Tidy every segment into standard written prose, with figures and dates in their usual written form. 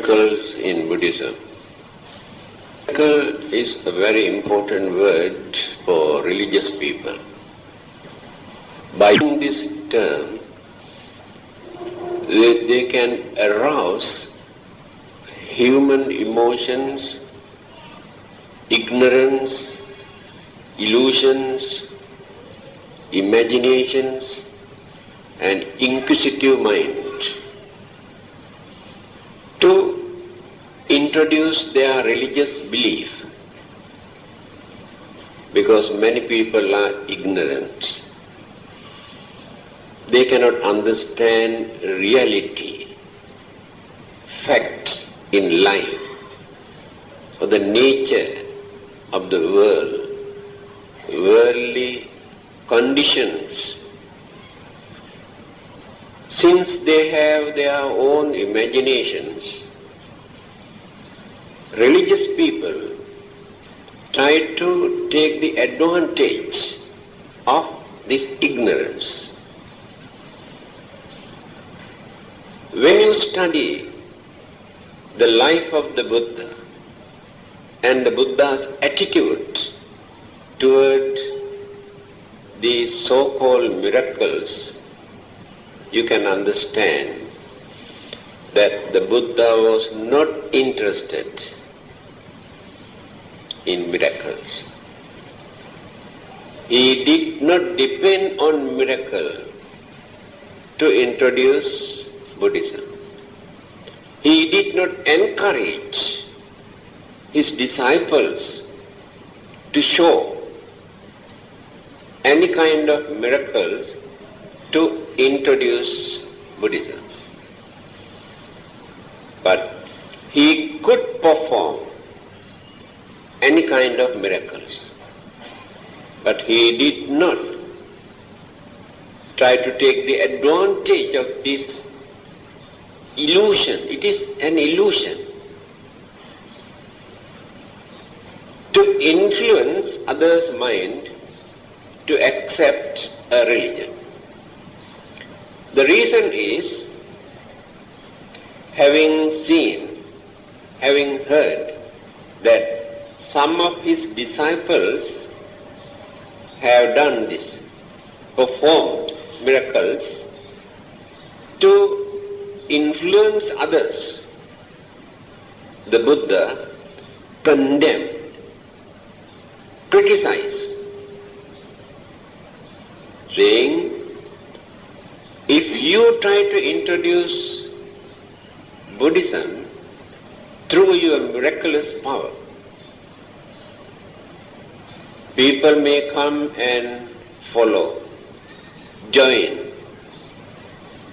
Miracles in Buddhism. Miracle is a very important word for religious people. By using this term, they can arouse human emotions, ignorance, illusions, imaginations, and inquisitive mind to introduce their religious belief, because many people are ignorant. They cannot understand reality, facts in life, or the nature of the world, worldly conditions. Since they have their own imaginations, religious people try to take the advantage of this ignorance. When you study the life of the Buddha and the Buddha's attitude toward these so-called miracles, you can understand that the Buddha was not interested in miracles. He did not depend on miracle to introduce Buddhism. He did not encourage his disciples to show any kind of miracles to introduce Buddhism. But he could perform any kind of miracles. But he did not try to take the advantage of this illusion. It is an illusion to influence others' mind to accept a religion. The reason is, having seen, having heard that some of his disciples have done this, performed miracles to influence others, the Buddha condemned, criticized, saying, if you try to introduce Buddhism through your miraculous power, people may come and follow, join,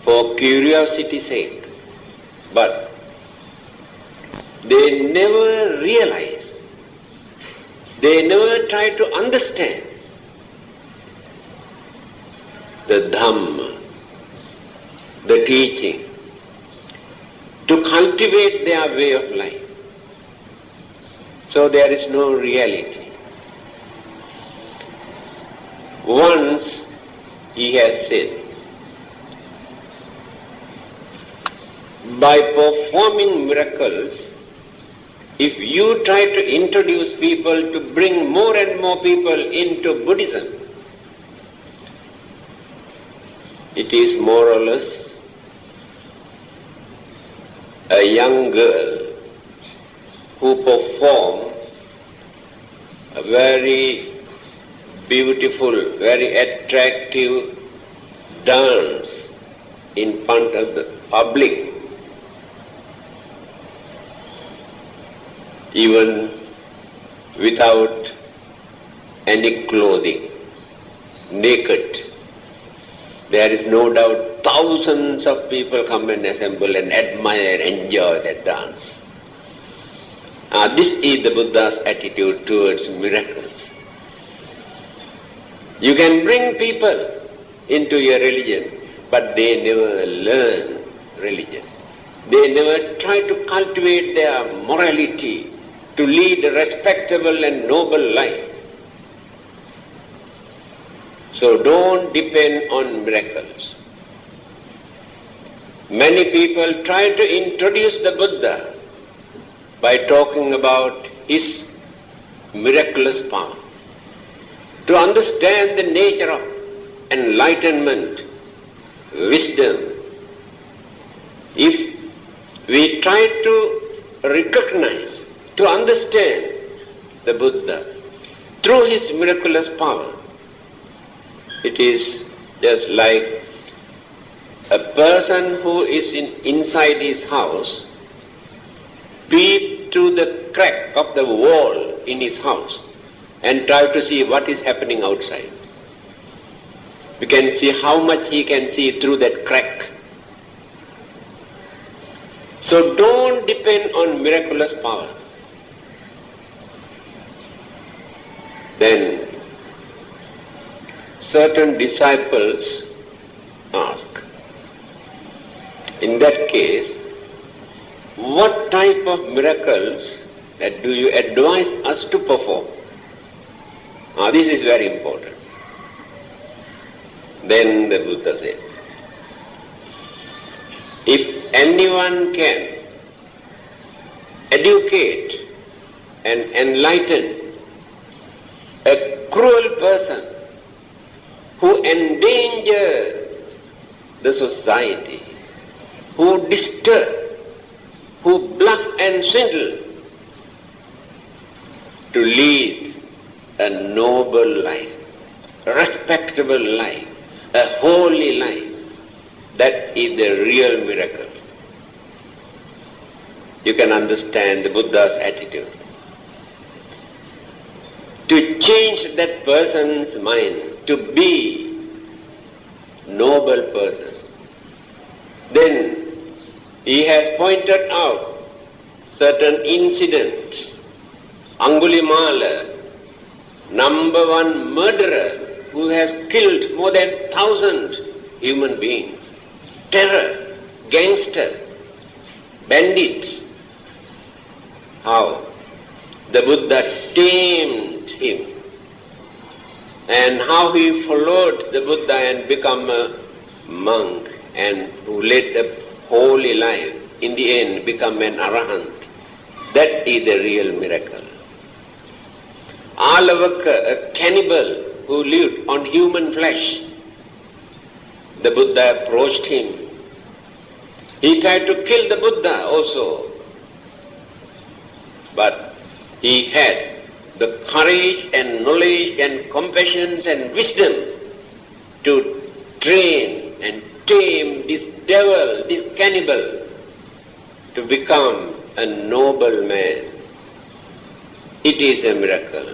for curiosity's sake, but they never realize, they never try to understand the Dhamma, the teaching, to cultivate their way of life. So there is no reality. Once he has said, by performing miracles, if you try to introduce people to bring more and more people into Buddhism, it is more or less a young girl who performed a very beautiful, very attractive dance in front of the public, even without any clothing, naked. There is no doubt thousands of people come and assemble and admire, enjoy that dance. This is the Buddha's attitude towards miracles. You can bring people into your religion, but they never learn religion. They never try to cultivate their morality to lead a respectable and noble life. So don't depend on miracles. Many people try to introduce the Buddha by talking about his miraculous power. To understand the nature of enlightenment, wisdom, if we try to recognize, to understand the Buddha through his miraculous power, it is just like a person who is inside his house peep through the crack of the wall in his house and try to see what is happening outside. We can see how much he can see through that crack. So don't depend on miraculous power. Then certain disciples ask, in that case, what type of miracles that do you advise us to perform? This is very important. Then the Buddha said, if anyone can educate and enlighten a cruel person who endangers the society, who disturb, who bluff and swindle, to lead a noble life, a respectable life, a holy life, that is the real miracle. You can understand the Buddha's attitude. To change that person's mind to be noble person, then he has pointed out certain incidents. Angulimala, number one murderer who has killed more than 1,000 human beings, terror, gangster, bandits. How the Buddha tamed him and how he followed the Buddha and become a monk and who led a holy life, in the end become an arahant. That is the real miracle. Alavaka, a cannibal who lived on human flesh, the Buddha approached him. He tried to kill the Buddha also, but he had the courage and knowledge and compassion and wisdom to train and tame this devil, this cannibal, to become a noble man. It is a miracle.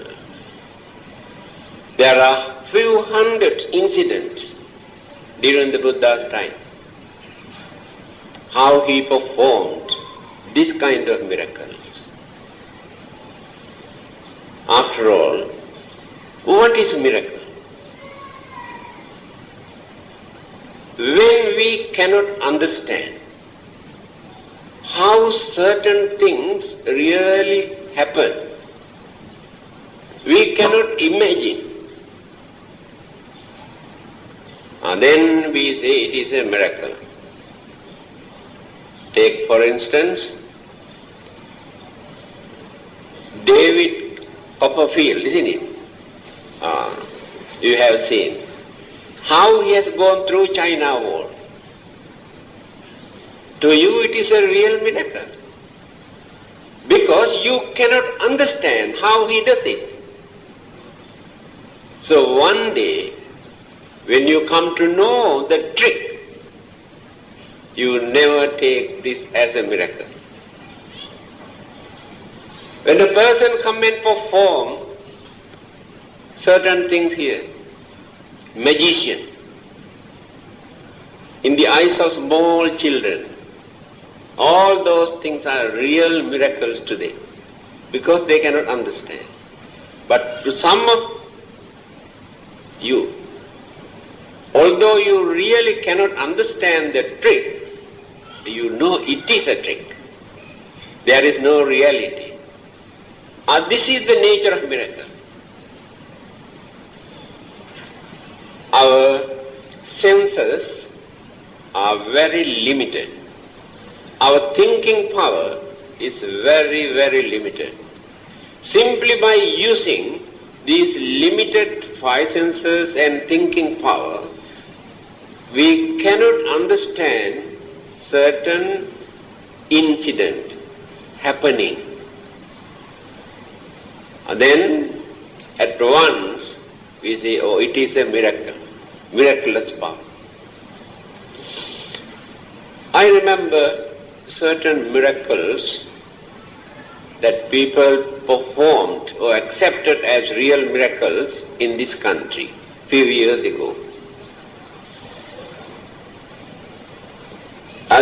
There are few hundred incidents during the Buddha's time, how he performed this kind of miracles. After all, what is miracle? When we cannot understand how certain things really happen, we cannot imagine, then we say it is a miracle. Take for instance, David Copperfield, isn't it? You have seen how he has gone through China war. To you it is a real miracle, because you cannot understand how he does it. So one day, when you come to know the trick, you never take this as a miracle. When a person come and perform certain things here, magician, in the eyes of small children, all those things are real miracles today, because they cannot understand. But to some of you, although you really cannot understand the trick, you know it is a trick. There is no reality. This is the nature of miracle. Our senses are very limited. Our thinking power is very, very limited. Simply by using these limited five senses and thinking power, we cannot understand certain incident happening. And then at once we say, oh, it is a miracle, miraculous power. I remember certain miracles that people performed or accepted as real miracles in this country few years ago.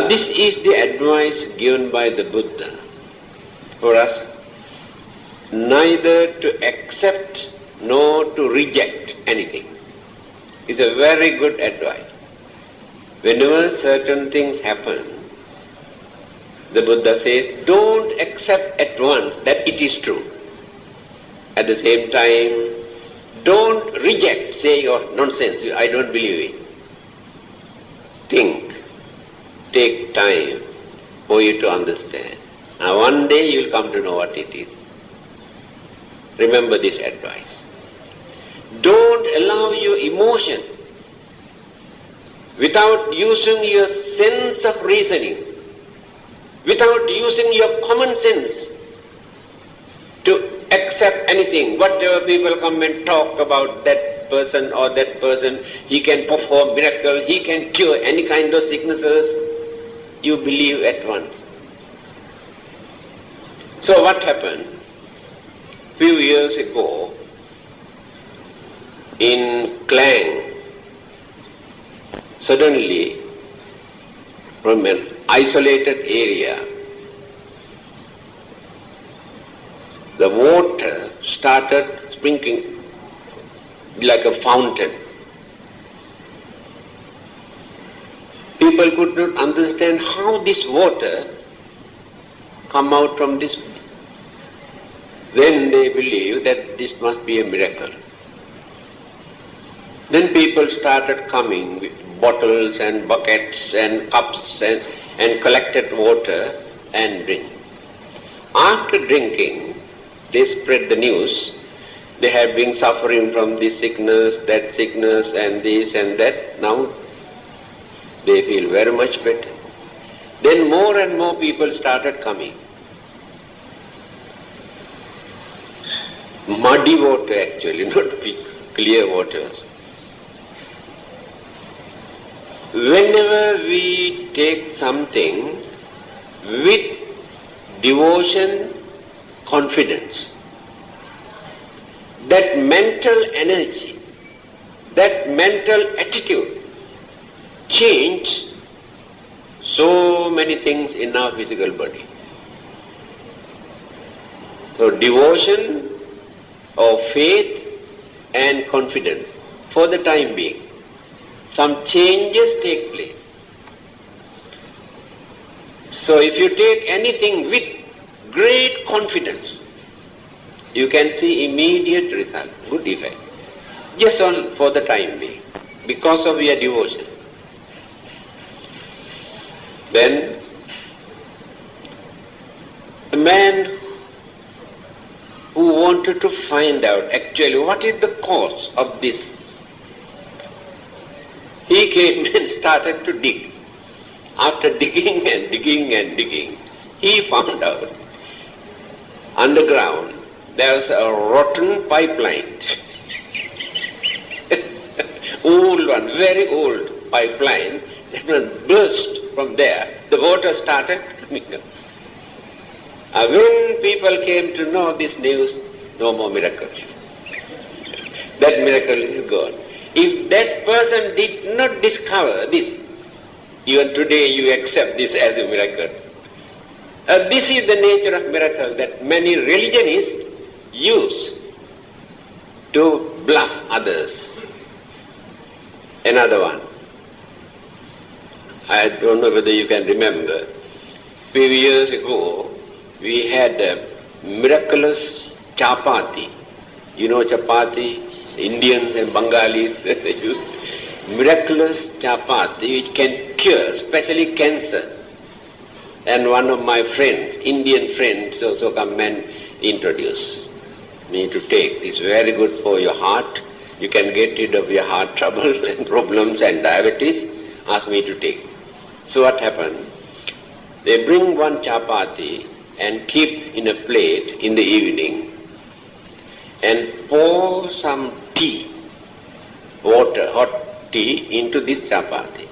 This is the advice given by the Buddha for us, neither to accept nor to reject anything. It's a very good advice. Whenever certain things happen, the Buddha says, don't accept at once that it is true. At the same time, don't reject, say, oh, nonsense, I don't believe it. Think, take time for you to understand. Now one day you will come to know what it is. Remember this advice. Don't allow your emotion without using your sense of reasoning, without using your common sense to accept anything. Whatever people come and talk about that person or that person, he can perform miracle, he can cure any kind of sicknesses, you believe at once. So what happened? Few years ago in Klang, suddenly from an isolated area, the water started sprinkling like a fountain. People could not understand how this water come out from this. Then they believed that this must be a miracle. Then people started coming with bottles and buckets and cups and collected water and drink. After drinking, they spread the news. They have been suffering from this sickness, that sickness, and this and that. Now they feel very much better. Then more and more people started coming. Muddy water actually, not clear waters. Whenever we take something with devotion, confidence, that mental energy, that mental attitude change so many things in our physical body. So devotion of faith and confidence for the time being. Some changes take place. So if you take anything with great confidence, you can see immediate result, good effect, just for the time being, because of your devotion. Then a man who wanted to find out actually what is the cause of this, he came and started to dig. After digging and digging and digging, he found out underground there was a rotten pipeline. Old one, very old pipeline that was burst from there. The water started coming up. When people came to know this news, no more miracles. That miracle is gone. If that person did not discover this, even today you accept this as a miracle. This is the nature of miracle that many religionists use to bluff others. Another one. I don't know whether you can remember. Few years ago, we had a miraculous chapati. You know chapati? Indians and Bengalis, they use miraculous chapati which can cure, especially cancer. And one of my friends, Indian friends, also come and introduce me to take. It's very good for your heart. You can get rid of your heart trouble and problems and diabetes. Ask me to take. So what happened? They bring one chapati and keep in a plate in the evening and pour some tea, water, hot tea into this chapati.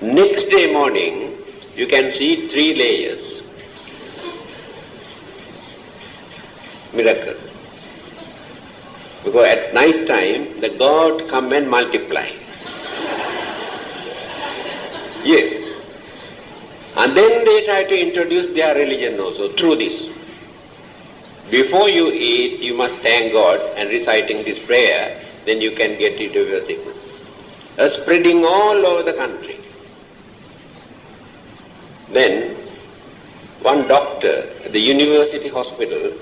Next day morning, you can see 3 layers. Miracle. Because at night time, the God come and multiply. Yes. And then they try to introduce their religion also through this. Before you eat, you must thank God and reciting this prayer, then you can get rid of your sickness. Spreading all over the country. Then, one doctor at the university hospital,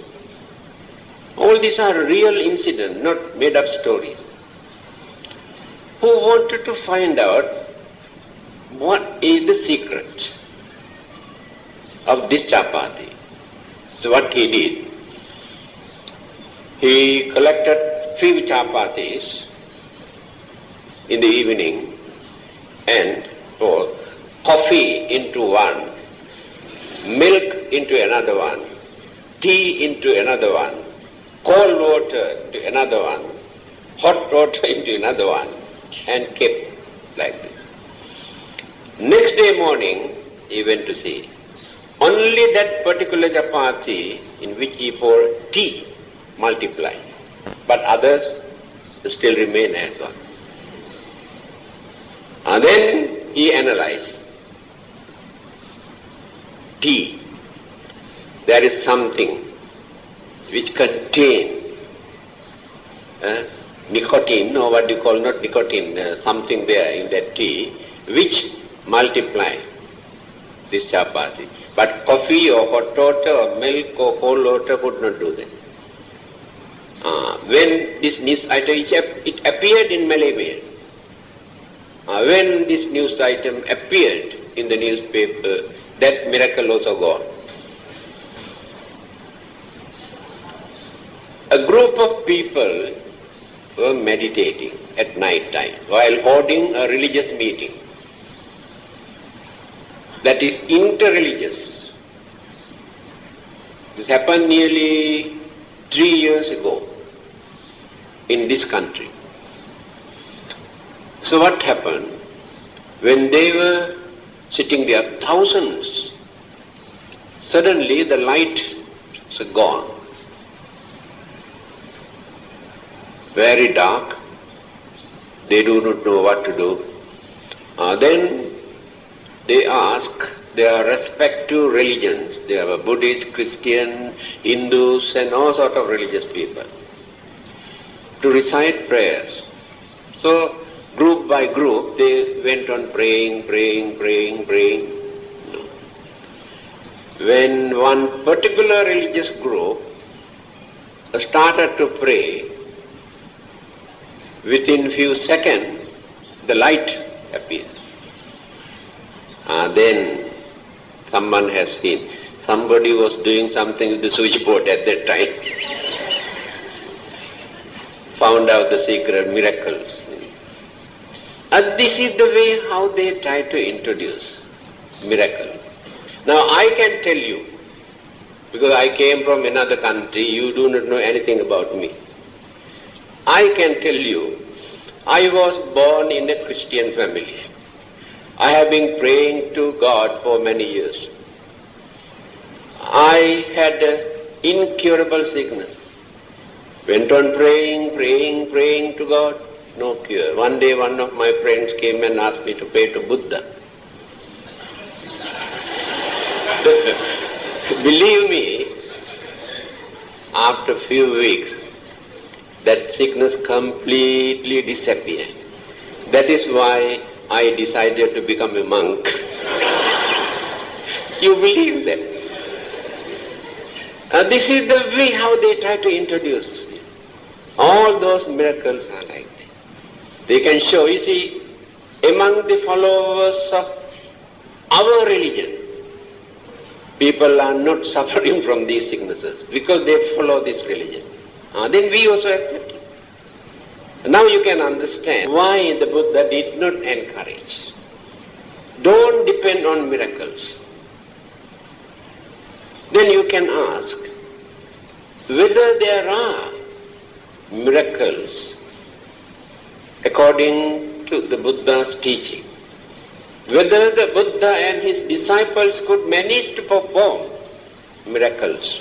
all these are real incidents, not made up stories, who wanted to find out what is the secret of this chapati. So what he did, he collected few chapatis in the evening and poured coffee into one, milk into another one, tea into another one, cold water to another one, hot water into another one, and kept like this. Next day morning, he went to see. Only that particular chapati in which he poured tea multiplied, but others still remain as one. And then he analyzed. Tea, there is something which contains nicotine, or what you call not nicotine, something there in that tea, which multiply this chapati. But coffee or hot water or milk or cold water could not do that. When this news item, it appeared in Malay Mail. When this news item appeared in the newspaper, that miracle also gone. A group of people were meditating at night time while holding a religious meeting. That is interreligious. This happened nearly 3 years ago in this country. So what happened? When they were sitting there, thousands, suddenly the light was gone. Very dark. They do not know what to do. Then they ask their respective religions. They have a Buddhist, Christian, Hindus and all sort of religious people to recite prayers. So group by group they went on praying. No. When one particular religious group started to pray, within few seconds the light appeared. Then someone has seen, somebody was doing something with the switchboard at that time. Found out the secret miracles. And this is the way how they try to introduce miracle. Now I can tell you, because I came from another country, you do not know anything about me. I can tell you, I was born in a Christian family. I have been praying to God for many years. I had incurable sickness. Went on praying to God, no cure. One day one of my friends came and asked me to pray to Buddha. Believe me, after a few weeks, that sickness completely disappeared. That is why I decided to become a monk. You believe that? This is the way how they try to introduce. All those miracles are like that. They can show, you see, among the followers of our religion, people are not suffering from these sicknesses because they follow this religion. Then we also accept it. Now you can understand why the Buddha did not encourage. Don't depend on miracles. Then you can ask whether there are miracles according to the Buddha's teaching. Whether the Buddha and his disciples could manage to perform miracles.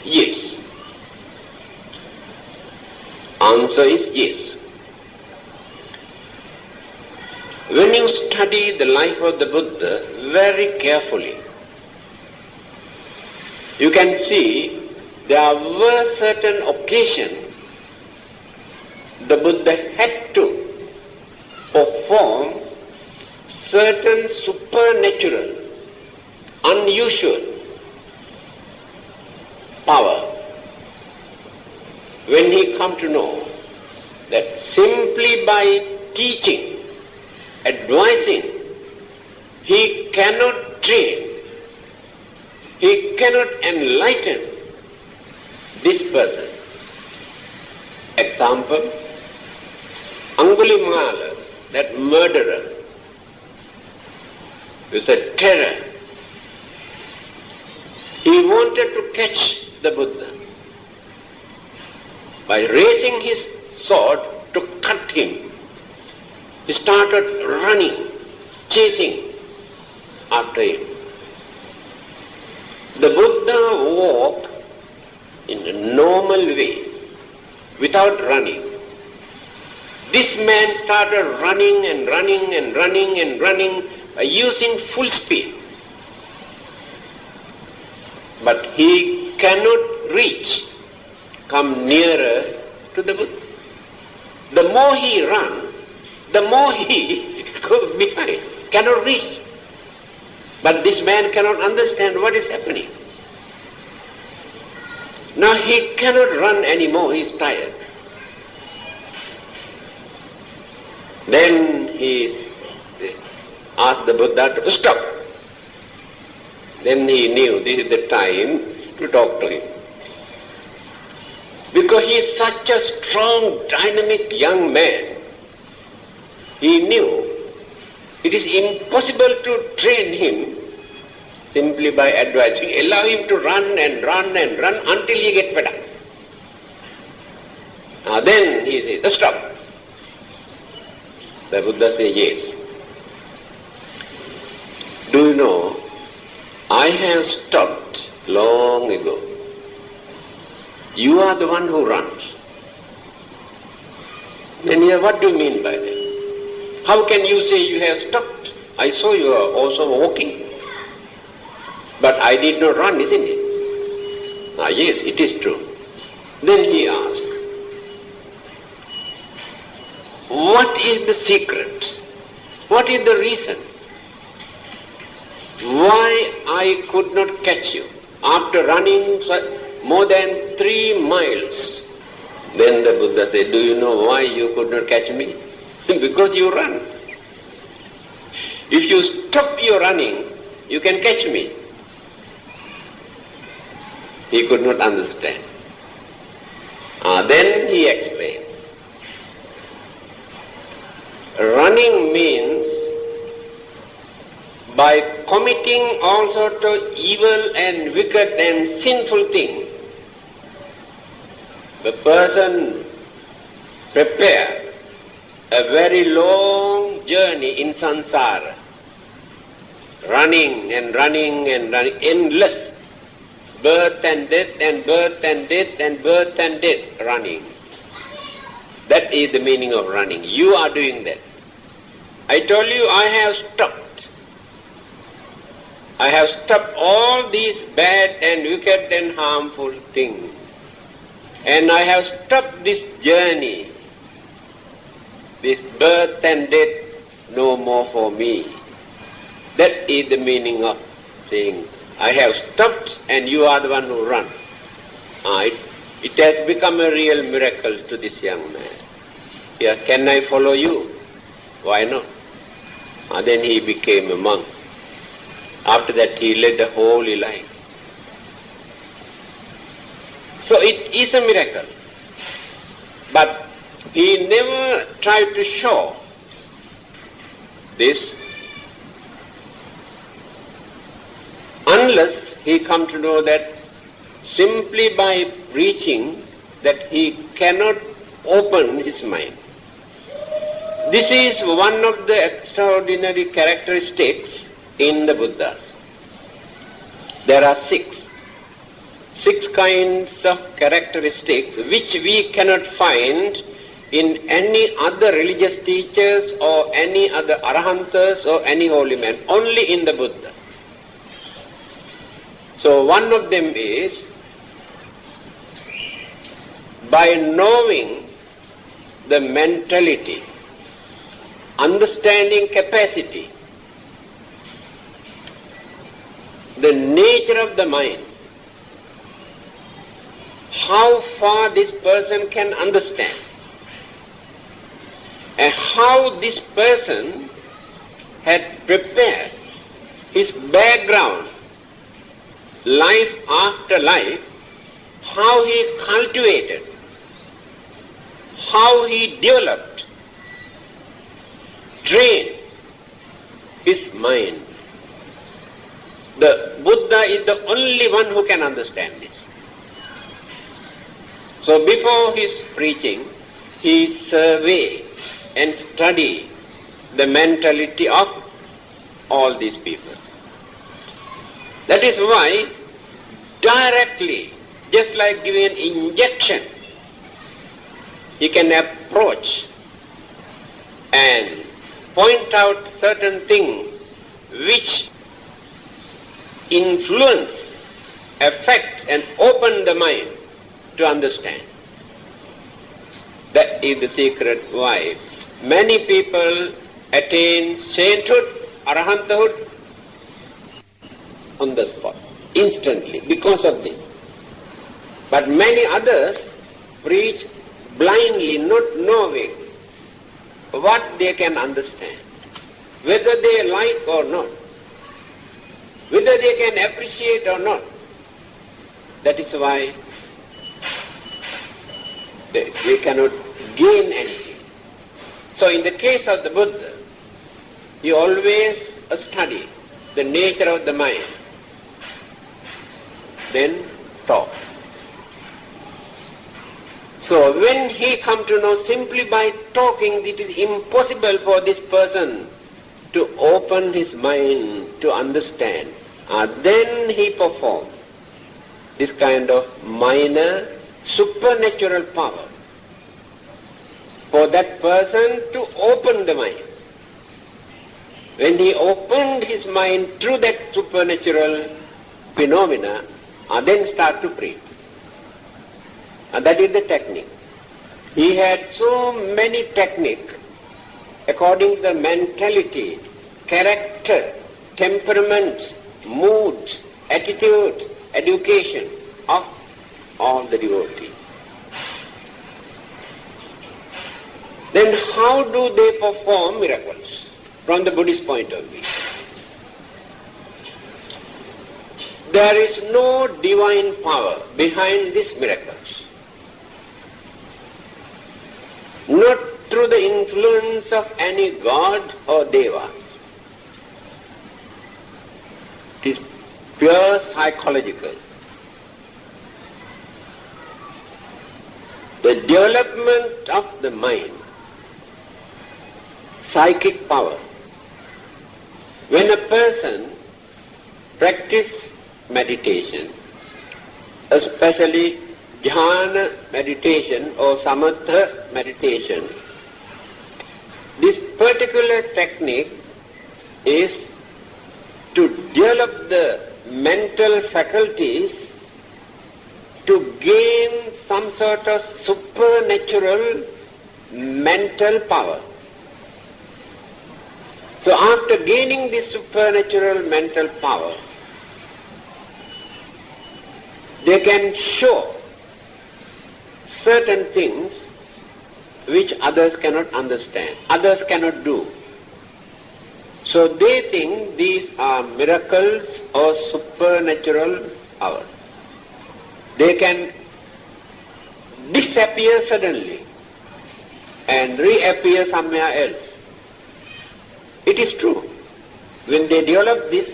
Yes. Answer is yes. When you study the life of the Buddha very carefully, you can see there were certain occasions the Buddha had to perform certain supernatural, unusual power. When he come to know that simply by teaching, advising, he cannot train, he cannot enlighten this person. Example, Angulimala, that murderer, with a terror. He wanted to catch the Buddha by raising his sword to cut him. He started running, chasing after him. The Buddha walked in a normal way, without running. This man started running and running and running and running by using full speed. But he cannot reach, come nearer to the Buddha. The more he runs, the more he goes behind, cannot reach. But this man cannot understand what is happening. Now he cannot run anymore, he is tired. Then he asked the Buddha to stop. Then he knew this is the time to talk to him. Because he is such a strong, dynamic young man, he knew it is impossible to train him simply by advising. Allow him to run and run and run until he gets fed up. Then he says, stop. The Buddha says, yes. Do you know, I have stopped long ago. You are the one who runs. Then here, what do you mean by that? How can you say you have stopped? I saw you are also walking. But I did not run, isn't it? Yes, it is true. Then he asked, what is the secret? What is the reason why I could not catch you after running more than 3 miles? Then the Buddha said, do you know why you could not catch me? Because you run. If you stop your running, you can catch me. He could not understand. Then he explained. Running means by committing all sorts of evil and wicked and sinful things, the person prepares a very long journey in samsara, running and running and running, endless, birth and death and birth and death and birth and death, running. That is the meaning of running. You are doing that. I told you I have stopped. I have stopped all these bad and wicked and harmful things. And I have stopped this journey, this birth and death, no more for me. That is the meaning of saying, I have stopped and you are the one who runs. It has become a real miracle to this young man. Yeah, can I follow you? Why not? Then he became a monk. After that he led a holy life. So it is a miracle. But he never tried to show this unless he come to know that simply by preaching that he cannot open his mind. This is one of the extraordinary characteristics in the Buddhas. There are six kinds of characteristics which we cannot find in any other religious teachers or any other Arahantas or any holy man, only in the Buddha. So one of them is by knowing the mentality, understanding capacity, the nature of the mind, how far this person can understand, and how this person had prepared his background, life after life, how he cultivated, how he developed, trained his mind. The Buddha is the only one who can understand this. So before his preaching, he surveyed and studied the mentality of all these people. That is why directly, just like giving an injection, he can approach and point out certain things which influence, affect and open the mind to understand. That is the secret why many people attain sainthood, arahanthood on the spot, instantly, because of this. But many others preach blindly, not knowing what they can understand, whether they like or not, whether they can appreciate or not. That is why they cannot gain anything. So in the case of the Buddha, he always studied the nature of the mind, then talk. So when he come to know simply by talking, it is impossible for this person to open his mind to understand. Then he performs this kind of minor supernatural power for that person to open the mind. When he opened his mind through that supernatural phenomena, then start to preach. And that is the technique. He had so many techniques according to the mentality, character, temperament, mood, attitude, education of all the devotees. Then how do they perform miracles from the Buddhist point of view? There is no divine power behind these miracles. Not through the influence of any god or deva. It is pure psychological. The development of the mind, psychic power. When a person practices meditation, especially dhyana meditation or samatha meditation, this particular technique is to develop the mental faculties to gain some sort of supernatural mental power. So after gaining this supernatural mental power, they can show certain things which others cannot understand, others cannot do. So they think these are miracles or supernatural power. They can disappear suddenly and reappear somewhere else. It is true. When they develop this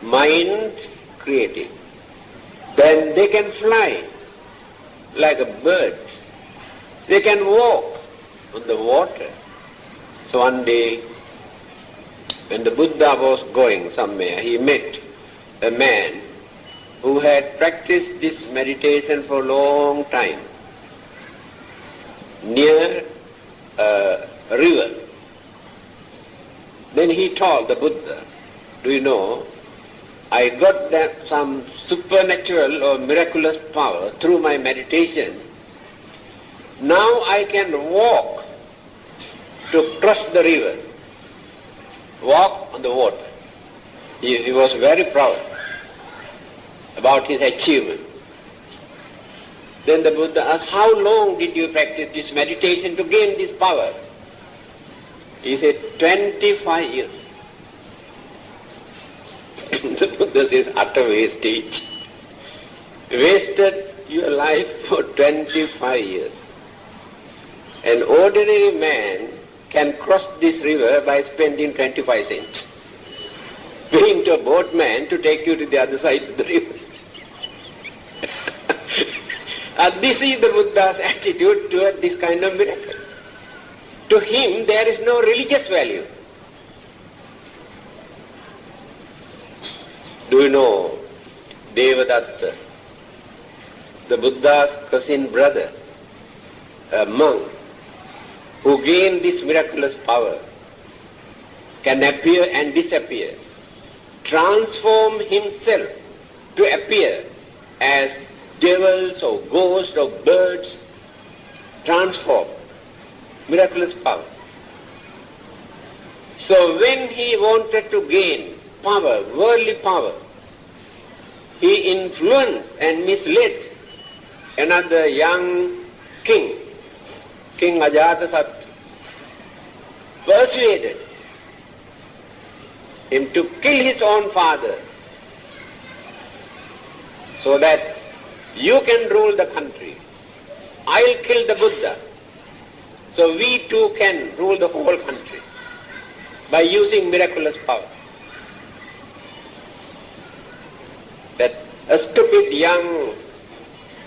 mind creative, then they can fly like a bird. They can walk on the water. So one day, when the Buddha was going somewhere, he met a man who had practiced this meditation for a long time near a river. Then he told the Buddha, do you know, I got some supernatural or miraculous power through my meditation. Now I can walk to cross the river, walk on the water. He was very proud about his achievement. Then the Buddha asked, how long did you practice this meditation to gain this power? He said, 25 years. The Buddha says, utter wastage. Wasted your life for 25 years. An ordinary man can cross this river by spending 25 cents. Paying to a boatman to take you to the other side of the river. This is the Buddha's attitude toward this kind of miracle. To him, there is no religious value. Do you know Devadatta, the Buddha's cousin brother, a monk who gained this miraculous power, can appear and disappear, transform himself to appear as devils or ghosts or birds, transform, miraculous power. So when he wanted to gain power, worldly power, he influenced and misled another young king, King Ajatasattu, persuaded him to kill his own father so that you can rule the country. I'll kill the Buddha so we too can rule the whole country by using miraculous power. That a stupid young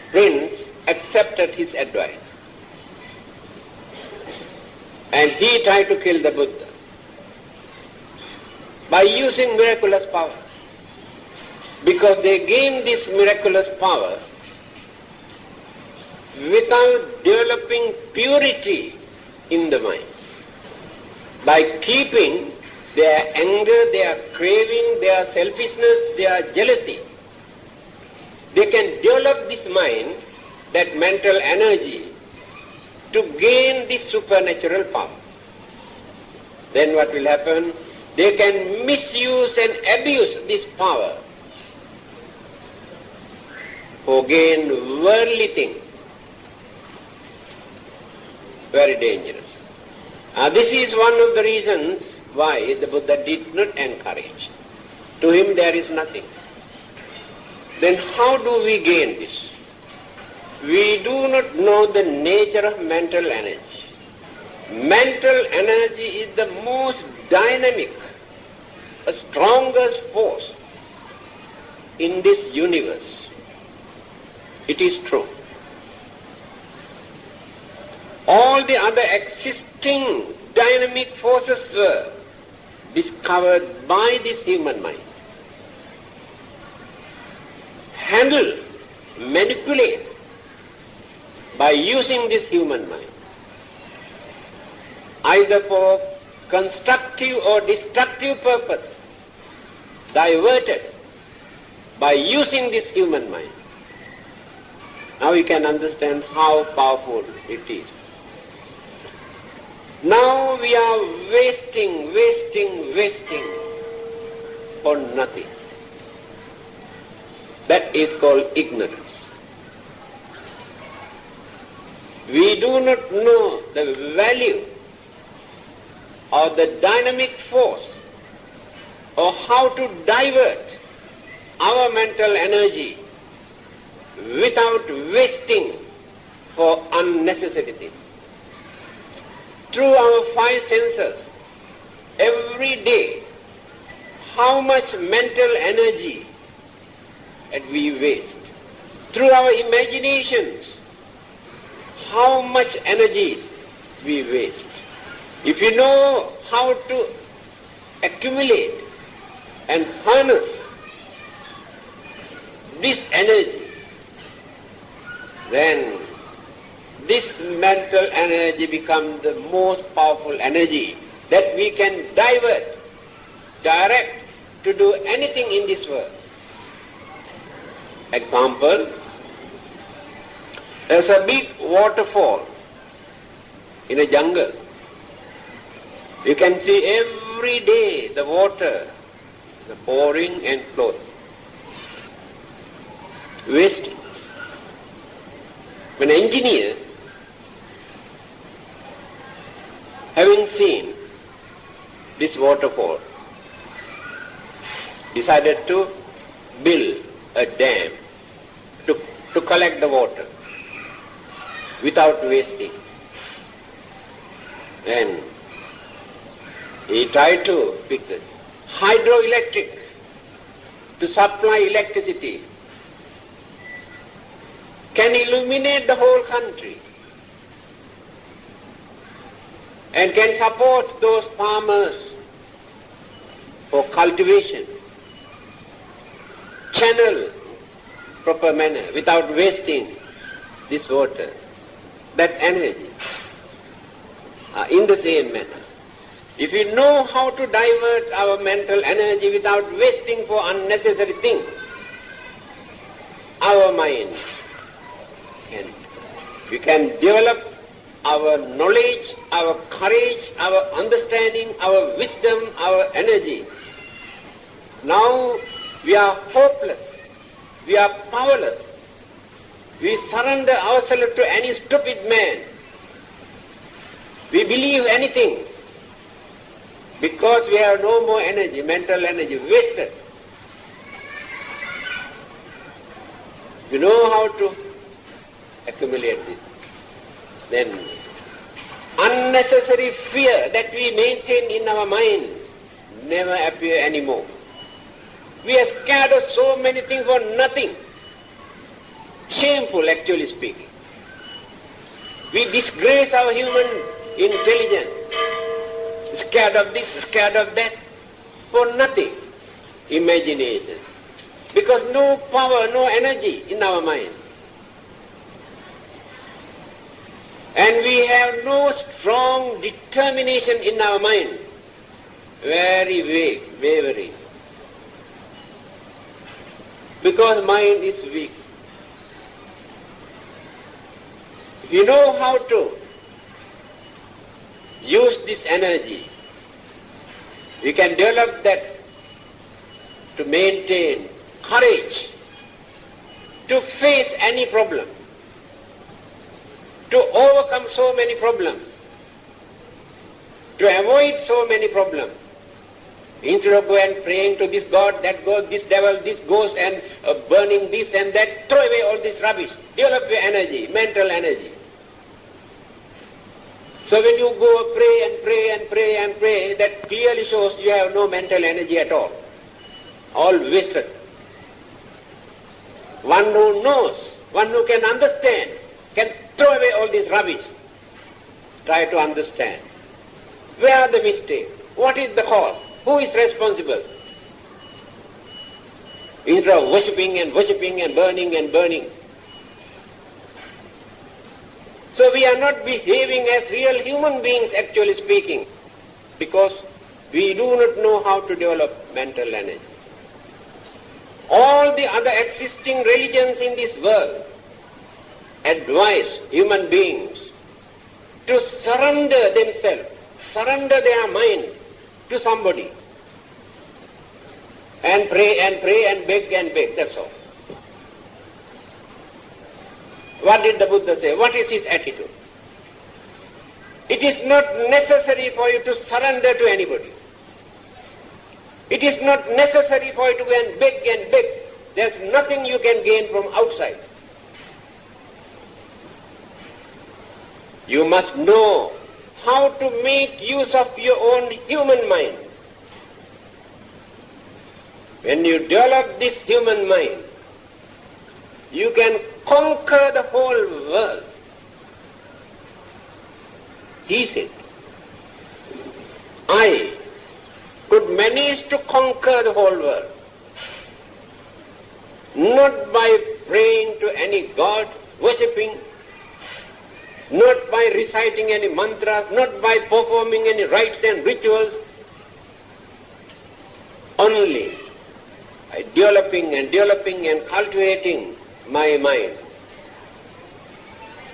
prince accepted his advice and he tried to kill the Buddha by using miraculous power. Because they gained this miraculous power without developing purity in the mind. By keeping their anger, their craving, their selfishness, their jealousy, they can develop this mind, that mental energy, to gain this supernatural power. Then what will happen? They can misuse and abuse this power for gain worldly things. Very dangerous. This is one of the reasons why the Buddha did not encourage. To him there is nothing. Then how do we gain this? We do not know the nature of mental energy. Mental energy is the most dynamic, strongest force in this universe. It is true. All the other existing dynamic forces were discovered by this human mind. Handle, manipulate by using this human mind, either for constructive or destructive purpose, diverted by using this human mind. Now we can understand how powerful it is. Now we are wasting for nothing. That is called ignorance. We do not know the value or the dynamic force or how to divert our mental energy without wasting for unnecessary things. Through our five senses, every day, how much mental energy that we waste. Through our imaginations, how much energy we waste. If you know how to accumulate and harness this energy, then this mental energy becomes the most powerful energy that we can divert, direct to do anything in this world. Example, there's a big waterfall in a jungle. You can see every day the water, the pouring and flowing, wasting. When an engineer, having seen this waterfall, decided to build a dam to collect the water without wasting. And he tried to pick the hydroelectric to supply electricity, can illuminate the whole country and can support those farmers for cultivation, channel proper manner without wasting this water, that energy. In the same manner, if we know how to divert our mental energy without wasting for unnecessary things, our mind we can develop our knowledge, our courage, our understanding, our wisdom, our energy. Now we are hopeless, we are powerless. We surrender ourselves to any stupid man. We believe anything because we have no more energy, mental energy, wasted. We know how to accumulate this. Then unnecessary fear that we maintain in our mind never appear anymore. We are scared of so many things for nothing. Shameful, actually speaking. We disgrace our human intelligence. Scared of this, scared of that, for nothing. Imagination. Because no power, no energy in our mind. And we have no strong determination in our mind. Very vague, wavering. Because mind is weak. If you know how to use this energy, we can develop that to maintain courage, to face any problem, to overcome so many problems, to avoid so many problems. Instead of going praying to this God, that God, this devil, this ghost, and burning this and that, throw away all this rubbish. Develop your energy, mental energy. So when you go pray and pray and pray and pray, that clearly shows you have no mental energy at all. All wasted. One who knows, one who can understand, can throw away all this rubbish. Try to understand. Where are the mistakes? What is the cause? Who is responsible? Instead of worshipping and worshipping and burning and burning. So we are not behaving as real human beings, actually speaking, because we do not know how to develop mental energy. All the other existing religions in this world advise human beings to surrender themselves, surrender their mind to somebody, and pray and pray and beg, that's all. What did the Buddha say? What is his attitude? It is not necessary for you to surrender to anybody. It is not necessary for you to go and beg and beg. There's nothing you can gain from outside. You must know how to make use of your own human mind. When you develop this human mind, you can conquer the whole world. He said, I could manage to conquer the whole world, not by praying to any god, worshipping, not by reciting any mantras, not by performing any rites and rituals, only by developing and cultivating my mind.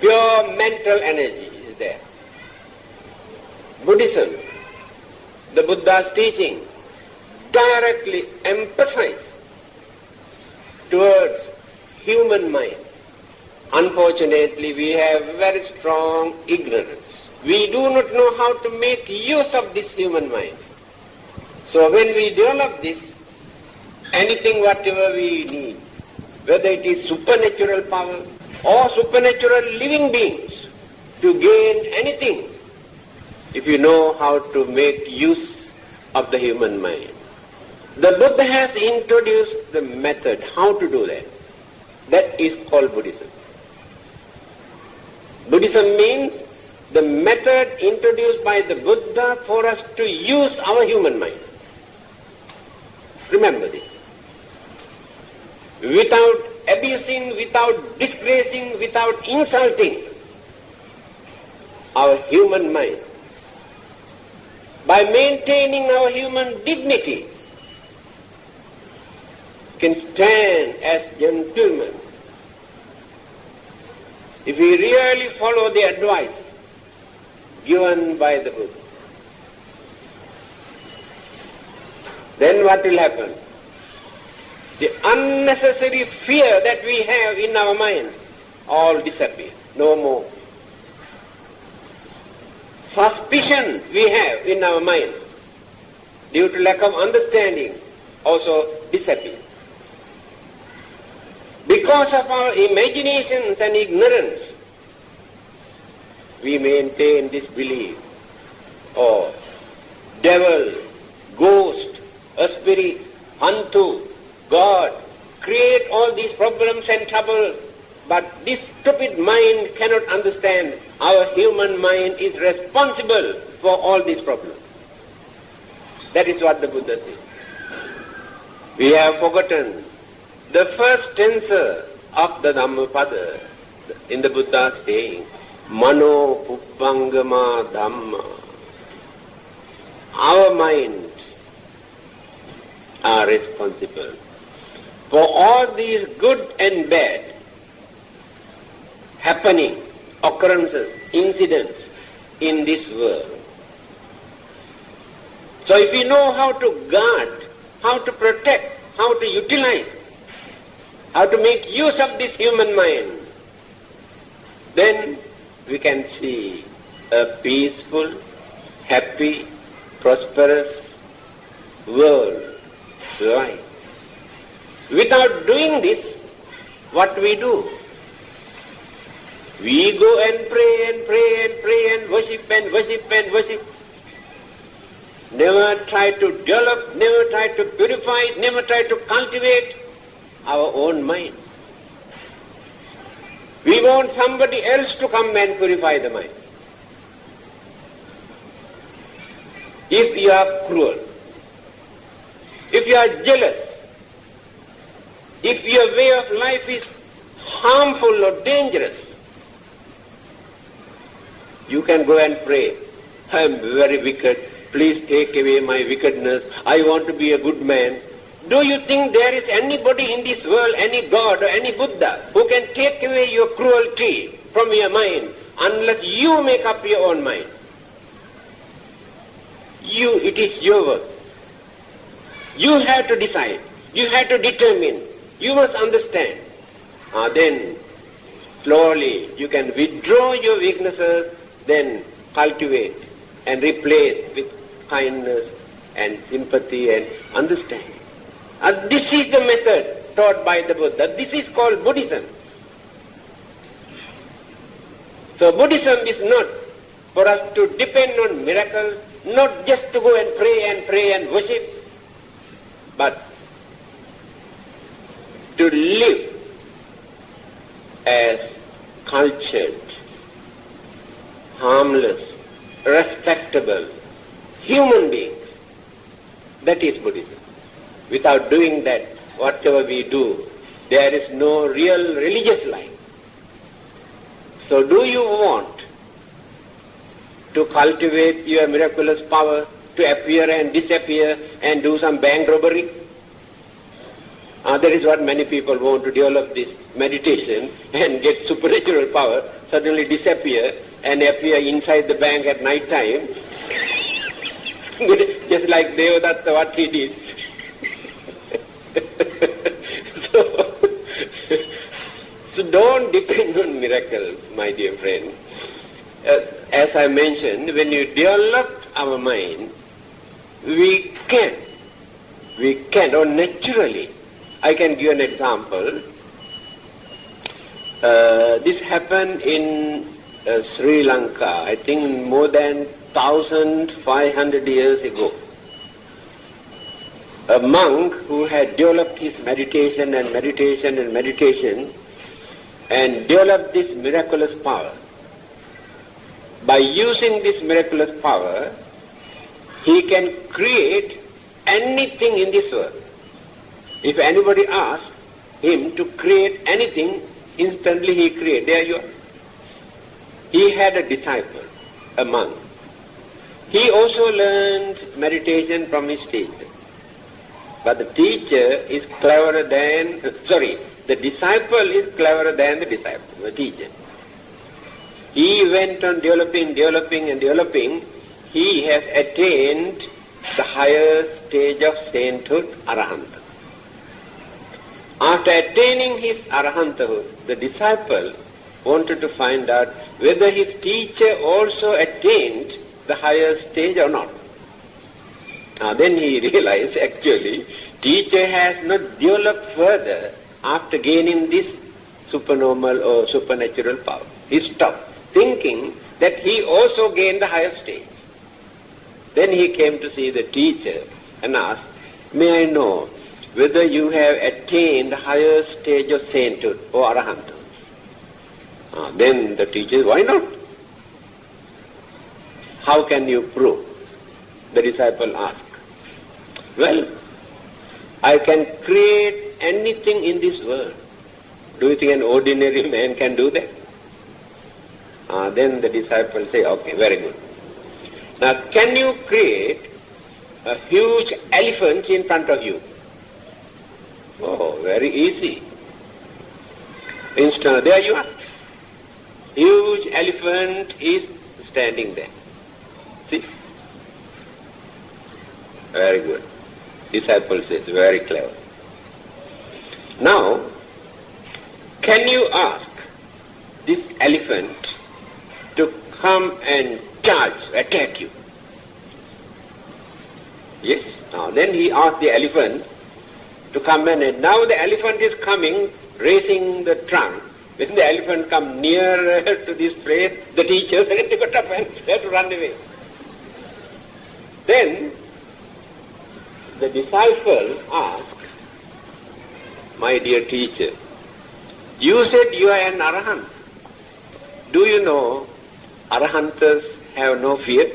Pure mental energy is there. Buddhism, the Buddha's teaching, directly emphasizes towards human mind. Unfortunately, we have very strong ignorance. We do not know how to make use of this human mind. So when we develop this, anything whatever we need, whether it is supernatural power or supernatural living beings, to gain anything, if you know how to make use of the human mind. The Buddha has introduced the method how to do that. That is called Buddhism. Buddhism means the method introduced by the Buddha for us to use our human mind. Remember this. Without abusing, without disgracing, without insulting our human mind, by maintaining our human dignity, can stand as gentlemen. If we really follow the advice given by the Buddha, then what will happen? The unnecessary fear that we have in our mind all disappear, no more. Suspicion we have in our mind due to lack of understanding also disappear. Because of our imaginations and ignorance, we maintain this belief of devil, ghost, a spirit, hantu, God, create all these problems and trouble, but this stupid mind cannot understand our human mind is responsible for all these problems. That is what the Buddha said. We have forgotten the first stanza of the Dhammapada in the Buddha's saying, Mano Puppangama Dhamma. Our minds are responsible for all these good and bad happening, occurrences, incidents in this world. So if we know how to guard, how to protect, how to utilize, how to make use of this human mind, then we can see a peaceful, happy, prosperous world life. Without doing this, what we do? We go and pray and pray and pray and worship and worship and worship. Never try to develop, never try to purify, never try to cultivate our own mind. We want somebody else to come and purify the mind. If you are cruel, if you are jealous, if your way of life is harmful or dangerous, you can go and pray, I am very wicked, please take away my wickedness, I want to be a good man. Do you think there is anybody in this world, any God or any Buddha, who can take away your cruelty from your mind unless you make up your own mind? It is your work. You have to decide. You have to determine. You must understand. Then slowly you can withdraw your weaknesses, then cultivate and replace with kindness, and sympathy and understanding. This is the method taught by the Buddha. This is called Buddhism. So Buddhism is not for us to depend on miracles, not just to go and pray and worship, but to live as cultured, harmless, respectable human beings. That is Buddhism. Without doing that, whatever we do, there is no real religious life. So do you want to cultivate your miraculous power to appear and disappear and do some bank robbery? That is what many people want, to develop this meditation and get supernatural power, suddenly disappear and appear inside the bank at night time, just like Devadatta, what he did. So don't depend on miracles, my dear friend. As I mentioned, when you develop our mind, we can, or naturally. I can give an example. This happened in Sri Lanka, I think more than 1,500 years ago. A monk who had developed his meditation and developed this miraculous power. By using this miraculous power, he can create anything in this world. If anybody asks him to create anything, instantly he creates. There you are. He had a disciple, a monk. He also learned meditation from his teacher. But the teacher is cleverer than, the disciple is cleverer than the disciple, the teacher. He went on developing. He has attained the higher stage of sainthood, arahanta. After attaining his arahanthood, the disciple wanted to find out whether his teacher also attained the higher stage or not. Then he realized actually teacher has not developed further after gaining this supernormal or supernatural power. He stopped thinking that he also gained the higher stage. Then he came to see the teacher and asked, "May I know whether you have attained the higher stage of sainthood or arahanthood?" Then the teacher, "Why not? How can you prove?" The disciple asked. "Well, I can create anything in this world. Do you think an ordinary man can do that?" Then the disciple say, "Okay, very good. Now can you create a huge elephant in front of you?" "Oh, very easy. Instant, there you are. Huge elephant is standing there. See? Very good." Disciple says, "Very clever. Now, can you ask this elephant to come and charge, attack you?" "Yes." Then he asked the elephant to come and now the elephant is coming, raising the trunk. When the elephant comes nearer to this place, the teacher suddenly got up and had to run away. Then the disciple asked, "My dear teacher, you said you are an arahant. Do you know arahantas have no fear?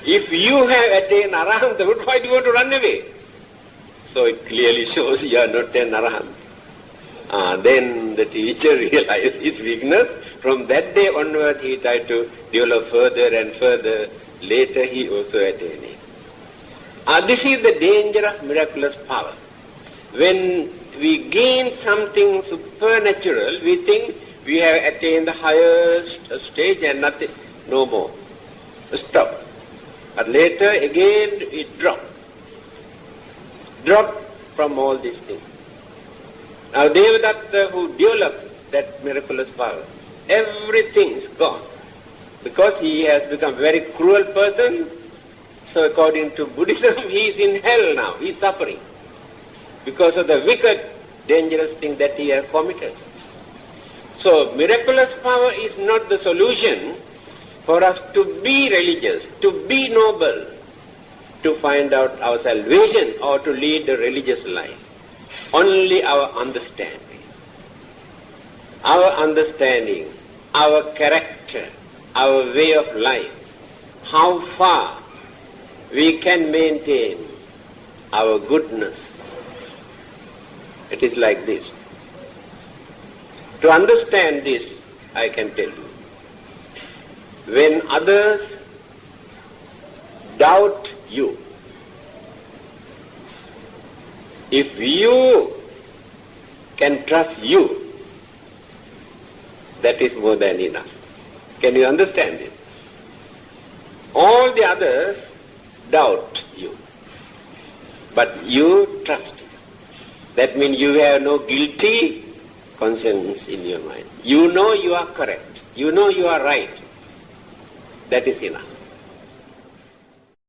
If you have attained arahanthood, why do you want to run away?" So it clearly shows you are not an arahant. Then the teacher realized his weakness. From that day onward, he tried to develop further and further. Later, he also attained it. This is the danger of miraculous power. When we gain something supernatural, we think we have attained the highest stage and nothing, no more. Stop. But later, again, it dropped. Dropped from all these things. Now, Devadatta, who developed that miraculous power, everything is gone. Because he has become a very cruel person, so according to Buddhism, he is in hell now, he is suffering because of the wicked, dangerous thing that he has committed. So miraculous power is not the solution for us to be religious, to be noble, to find out our salvation or to lead a religious life. Only our understanding, our character, our way of life, how far we can maintain our goodness. It is like this. To understand this, I can tell you, when others doubt you, if you can trust you, that is more than enough. Can you understand it? All the others doubt you, but you trust. That means you have no guilty conscience in your mind. You know you are correct. You know you are right. That is enough.